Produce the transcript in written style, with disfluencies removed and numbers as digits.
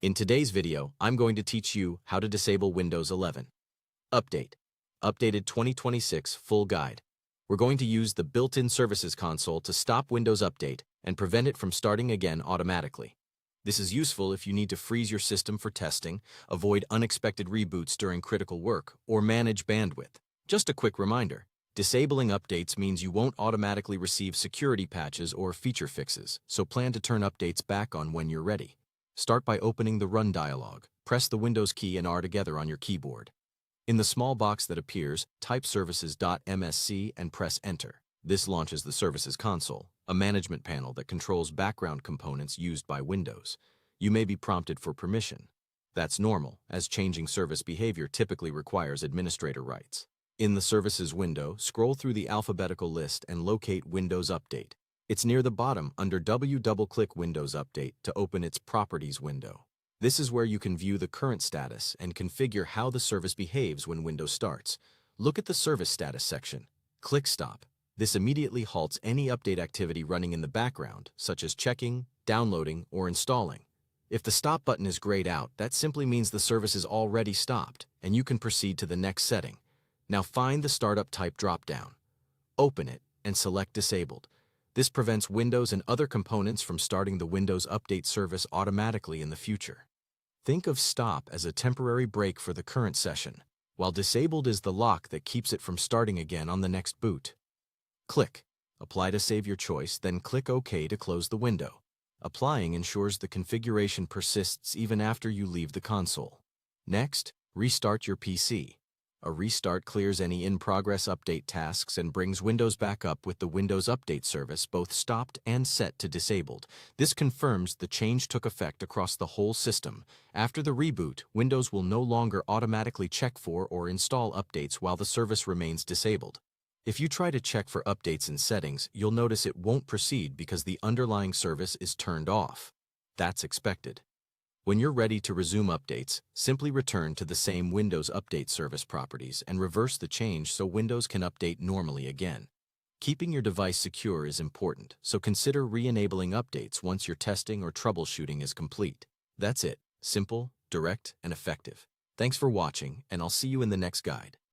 In today's video, I'm going to teach you how to disable Windows 11. Update. Updated 2026 Full Guide. We're going to use the built-in Services console to stop Windows Update and prevent it from starting again automatically. This is useful if you need to freeze your system for testing, avoid unexpected reboots during critical work, or manage bandwidth. Just a quick reminder, disabling updates means you won't automatically receive security patches or feature fixes, so plan to turn updates back on when you're ready. Start by opening the Run dialog. Press the Windows key and R together on your keyboard. In the small box that appears, type services.msc and press Enter. This launches the Services console, a management panel that controls background components used by Windows. You may be prompted for permission. That's normal, as changing service behavior typically requires administrator rights. In the Services window, scroll through the alphabetical list and locate Windows Update. It's near the bottom under W. Double-click Windows Update to open its Properties window. This is where you can view the current status and configure how the service behaves when Windows starts. Look at the Service Status section. Click Stop. This immediately halts any update activity running in the background, such as checking, downloading, or installing. If the Stop button is grayed out, that simply means the service is already stopped, and you can proceed to the next setting. Now find the Startup Type drop-down. Open it and select Disabled. This prevents Windows and other components from starting the Windows Update service automatically in the future. Think of Stop as a temporary break for the current session, while Disabled is the lock that keeps it from starting again on the next boot. Click Apply to save your choice, then click OK to close the window. Applying ensures the configuration persists even after you leave the console. Next, restart your PC. A restart clears any in-progress update tasks and brings Windows back up with the Windows Update service both stopped and set to disabled. This confirms the change took effect across the whole system. After the reboot, Windows will no longer automatically check for or install updates while the service remains disabled. If you try to check for updates in settings, you'll notice it won't proceed because the underlying service is turned off. That's expected. When you're ready to resume updates, simply return to the same Windows Update service properties and reverse the change so Windows can update normally again. Keeping your device secure is important, so consider re-enabling updates once your testing or troubleshooting is complete. That's it. Simple, direct, and effective. Thanks for watching, and I'll see you in the next guide.